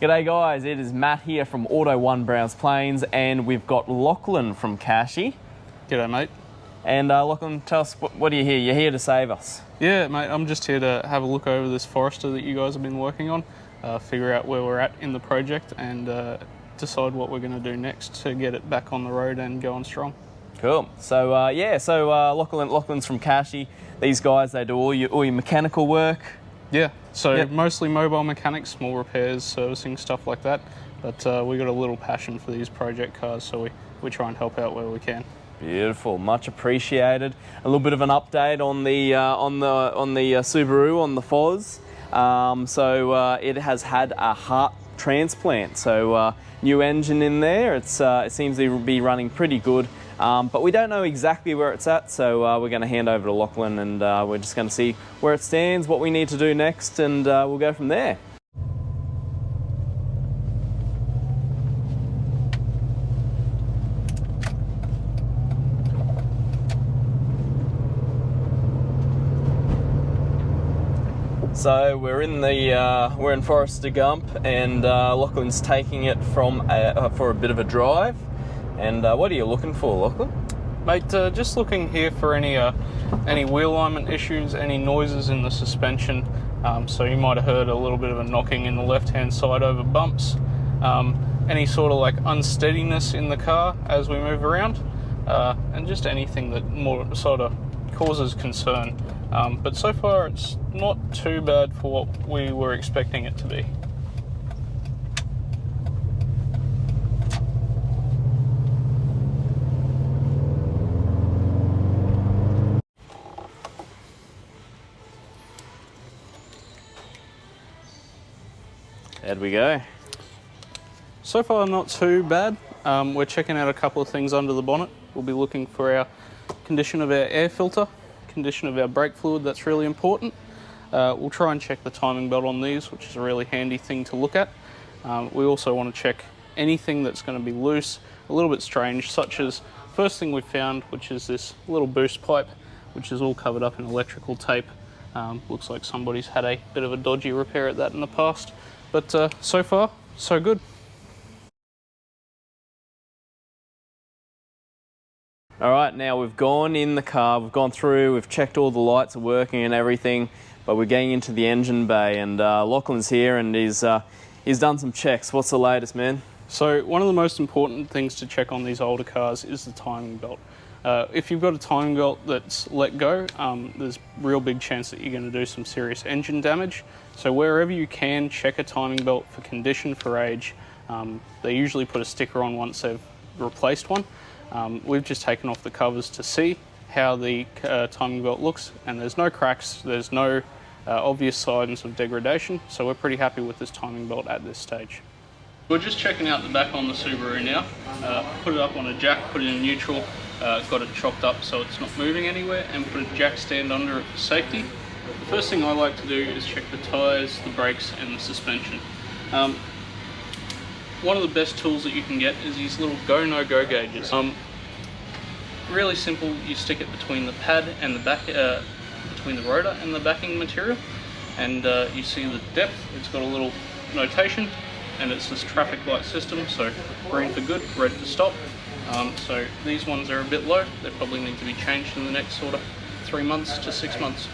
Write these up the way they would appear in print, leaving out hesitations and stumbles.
G'day guys, it is Matt here from Auto 1 Browns Plains, and we've got Lachlan from Kashy. G'day mate. And Lachlan, tell us, what are you here? You're here to save us. Yeah mate, I'm just here to have a look over this Forrester that you guys have been working on, figure out where we're at in the project and decide what we're going to do next to get it back on the road and going strong. Cool. So Lachlan's from Kashy. These guys, they do all your mechanical work. Yeah, so mostly mobile mechanics, small repairs, servicing, stuff like that. But we got a little passion for these project cars, so we try and help out where we can. Beautiful, much appreciated. A little bit of an update on the Subaru, on the Foz. It has had a heart transplant, so new engine in there. It seems to be running pretty good. But we don't know exactly where it's at, so we're going to hand over to Lachlan and we're just going to see where it stands, what we need to do next, and we'll go from there. So we're in Forrester Gump, and Lachlan's taking it for a bit of a drive. And what are you looking for, Lachlan? Mate, just looking here for any wheel alignment issues, any noises in the suspension. So you might have heard a little bit of a knocking in the left-hand side over bumps. Any sort of like unsteadiness in the car as we move around, and just anything that more sort of causes concern. But so far it's not too bad for what we were expecting it to be. There we go. So far not too bad. We're checking out a couple of things under the bonnet. We'll be looking for our condition of our air filter, condition of our brake fluid, that's really important. We'll try and check the timing belt on these, which is a really handy thing to look at. We also want to check anything that's going to be loose, a little bit strange, such as first thing we found, which is this little boost pipe, which is all covered up in electrical tape. Looks like somebody's had a bit of a dodgy repair at that in the past. But so far, so good. All right, now we've gone in the car, we've gone through, we've checked all the lights are working and everything, but we're getting into the engine bay, and Lachlan's here and he's done some checks. What's the latest, man? So one of the most important things to check on these older cars is the timing belt. If you've got a timing belt that's let go, there's a real big chance that you're going to do some serious engine damage. So wherever you can, check a timing belt for condition, for age. They usually put a sticker on once they've replaced one. We've just taken off the covers to see how the timing belt looks, and there's no cracks, there's no obvious signs of degradation, so we're pretty happy with this timing belt at this stage. We're just checking out the back on the Subaru now. Put it up on a jack, put it in neutral, got it chopped up so it's not moving anywhere, and put a jack stand under it for safety. The first thing I like to do is check the tyres, the brakes and the suspension. One of the best tools that you can get is these little go no-go gauges. Really simple, you stick it between the pad and the back, between the rotor and the backing material, and you see the depth. It's got a little notation, and it's this traffic light system, so green for good, red for stop. So these ones are a bit low, they probably need to be changed in the next sort of 3 months to 6 months.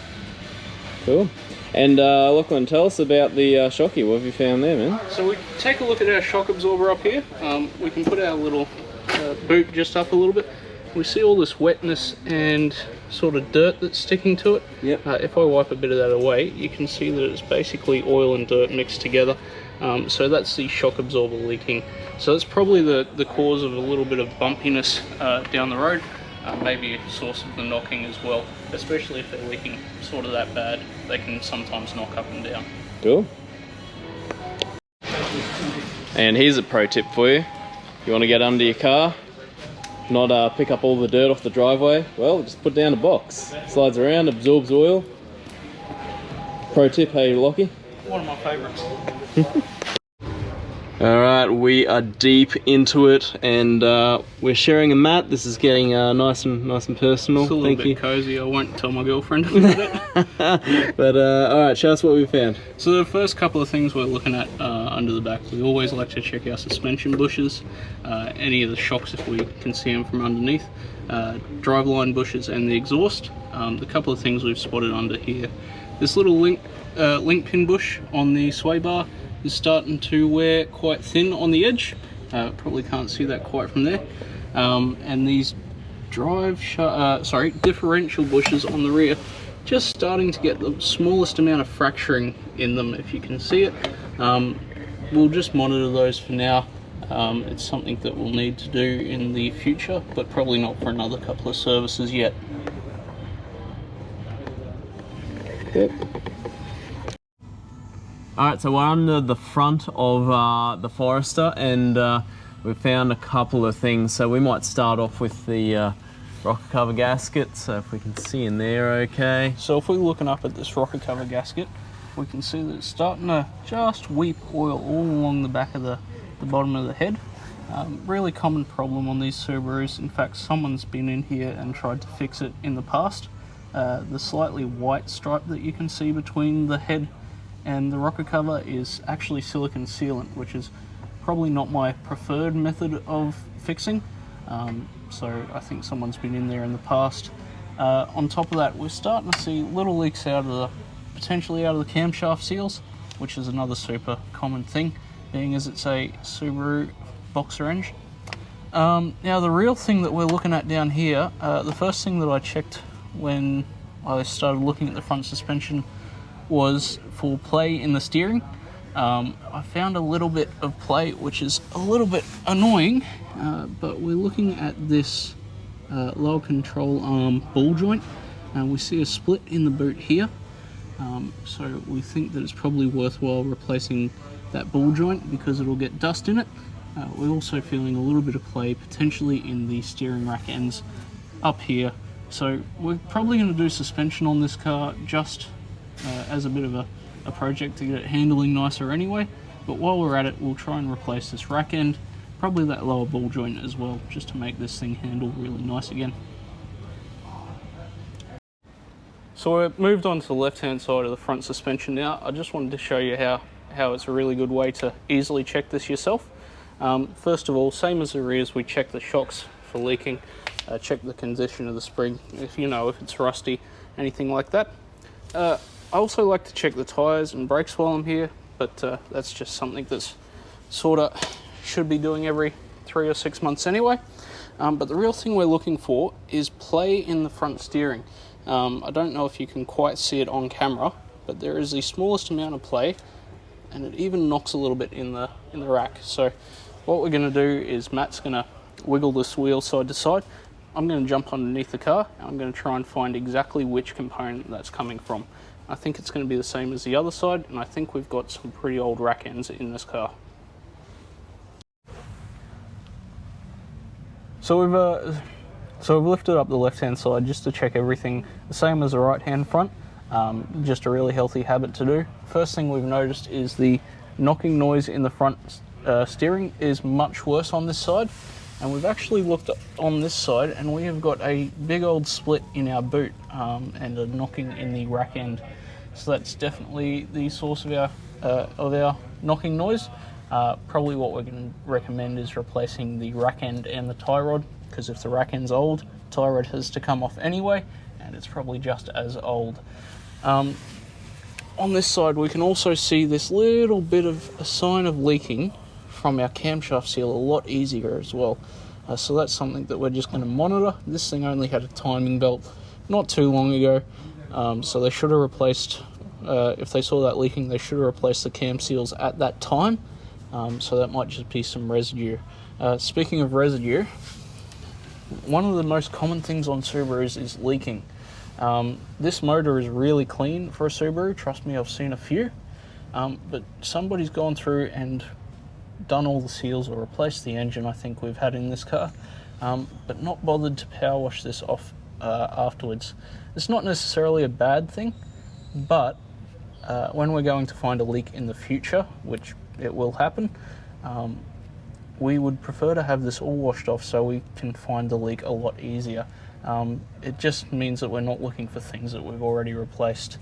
Cool. And Lachlan, tell us about the shocky. What have you found there, man? So we take a look at our shock absorber up here. We can put our little boot just up a little bit. We see all this wetness and sort of dirt that's sticking to it. Yep. If I wipe a bit of that away, you can see that it's basically oil and dirt mixed together. So that's the shock absorber leaking. So that's probably the cause of a little bit of bumpiness down the road. Maybe a source of the knocking as well, especially if they're leaking sort of that bad. They can sometimes knock up and down. Cool. And here's a pro tip for you. You want to get under your car, not pick up all the dirt off the driveway, well, just put down a box. Slides around, absorbs oil. Pro tip, hey Lockie? One of my favourites. Alright, we are deep into it, and we're sharing a mat. This is getting nice and personal. It's a little bit cozy. I won't tell my girlfriend about it. But alright, show us what we found. So the first couple of things we're looking at under the back. We always like to check our suspension bushes, any of the shocks if we can see them from underneath, driveline bushes and the exhaust. The couple of things we've spotted under here. This little link pin bush on the sway bar is starting to wear quite thin on the edge. Probably can't see that quite from there. And these differential bushes on the rear just starting to get the smallest amount of fracturing in them, if you can see it. We'll just monitor those for now. It's something that we'll need to do in the future, but probably not for another couple of services yet. Alright, so we're under the front of the Forrester, and we've found a couple of things. So we might start off with the rocker cover gasket, so if we can see in there okay. So if we're looking up at this rocker cover gasket, we can see that it's starting to just weep oil all along the back of the bottom of the head. Really common problem on these Subarus. In fact, someone's been in here and tried to fix it in the past. The slightly white stripe that you can see between the head and the rocker cover is actually silicone sealant, which is probably not my preferred method of fixing. So I think someone's been in there in the past. On top of that, we're starting to see little leaks potentially out of the camshaft seals, which is another super common thing, being as it's a Subaru boxer engine. Now the real thing that we're looking at down here, the first thing that I checked when I started looking at the front suspension was for play in the steering. I found a little bit of play, which is a little bit annoying, but we're looking at this lower control arm ball joint, and we see a split in the boot here. So we think that it's probably worthwhile replacing that ball joint because it'll get dust in it. We're also feeling a little bit of play potentially in the steering rack ends up here. So we're probably going to do suspension on this car just as a bit of a project to get it handling nicer anyway, but while we're at it, we'll try and replace this rack end, probably that lower ball joint as well, just to make this thing handle really nice again. So we've moved on to the left hand side of the front suspension now. I just wanted to show you how it's a really good way to easily check this yourself. First of all, same as the rears, we check the shocks for leaking, check the condition of the spring, if it's rusty, anything like that. I also like to check the tyres and brakes while I'm here, but that's just something that's sort of should be doing every 3 or 6 months anyway. But the real thing we're looking for is play in the front steering. I don't know if you can quite see it on camera, but there is the smallest amount of play, and it even knocks a little bit in the rack. So what we're going to do is Matt's going to wiggle this wheel side to side. I'm going to jump underneath the car, and I'm going to try and find exactly which component that's coming from. I think it's going to be the same as the other side, and I think we've got some pretty old rack ends in this car. So we've lifted up the left-hand side just to check everything the same as the right-hand front. Just a really healthy habit to do. First thing we've noticed is the knocking noise in the front steering is much worse on this side, and we've actually looked on this side and we have got a big old split in our boot and a knocking in the rack end. So that's definitely the source of our knocking noise. Probably what we're going to recommend is replacing the rack end and the tie rod, because if the rack end's old, tie rod has to come off anyway, and it's probably just as old. On this side we can also see this little bit of a sign of leaking from our camshaft seal a lot easier as well. So that's something that we're just going to monitor. This thing only had a timing belt not too long ago, so they should have replaced, if they saw that leaking, they should have replaced the cam seals at that time. So that might just be some residue. Speaking of residue, one of the most common things on Subarus is leaking. This motor is really clean for a Subaru, trust me, I've seen a few, but somebody's gone through and done all the seals or replaced the engine I think we've had in this car, but not bothered to power wash this off afterwards. It's not necessarily a bad thing, but when we're going to find a leak in the future, which it will happen, we would prefer to have this all washed off so we can find the leak a lot easier. It just means that we're not looking for things that we've already replaced.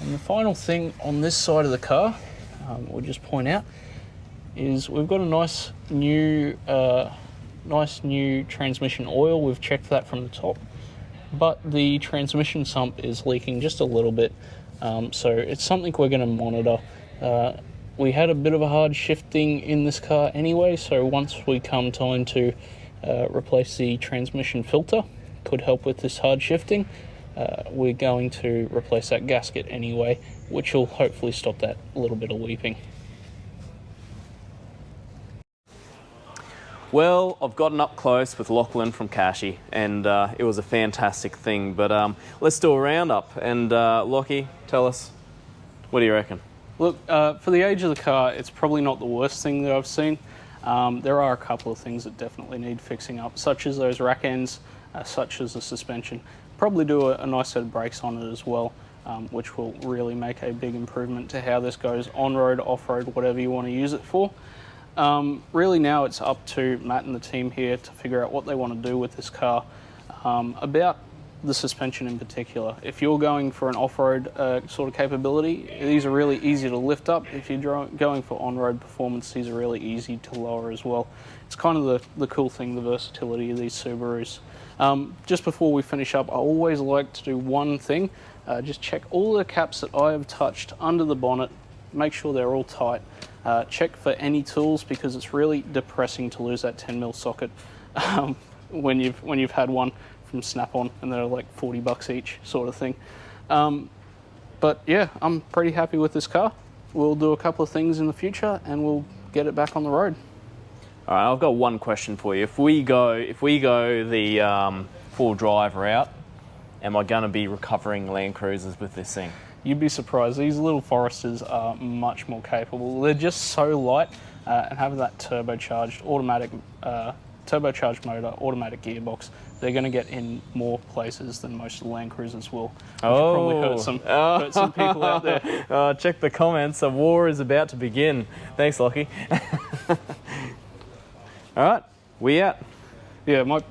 And the final thing on this side of the car, we'll just point out, is we've got a nice new transmission oil. We've checked that from the top, but the transmission sump is leaking just a little bit, so it's something we're going to monitor. We had a bit of a hard shifting in this car anyway, so once we come time to replace the transmission filter, could help with this hard shifting, we're going to replace that gasket anyway, which will hopefully stop that little bit of weeping. Well, I've gotten up close with Lachlan from Kashy, and it was a fantastic thing. But let's do a roundup. And Lockie, tell us, what do you reckon? Look, for the age of the car, it's probably not the worst thing that I've seen. There are a couple of things that definitely need fixing up, such as those rack ends, such as the suspension. Probably do a nice set of brakes on it as well, which will really make a big improvement to how this goes on-road, off-road, whatever you want to use it for. Really now it's up to Matt and the team here to figure out what they want to do with this car. About the suspension in particular, if you're going for an off-road sort of capability, these are really easy to lift up. If you're going for on-road performance, these are really easy to lower as well. It's kind of the cool thing, the versatility of these Subarus. Just before we finish up, I always like to do one thing, just check all the caps that I have touched under the bonnet, make sure they're all tight. Check for any tools, because it's really depressing to lose that 10mm socket when you've had one from Snap-on and they're like $40 each, sort of thing. But yeah, I'm pretty happy with this car. We'll do a couple of things in the future and we'll get it back on the road. All right, I've got one question for you. If we go the full drive route, am I going to be recovering Land Cruisers with this thing? You'd be surprised. These little Foresters are much more capable. They're just so light, and having that turbocharged motor, automatic gearbox, they're going to get in more places than most of the Land Cruisers will. Which probably hurt some people out there. Check the comments. A war is about to begin. Thanks, Lockie. All right, we out. Yeah, my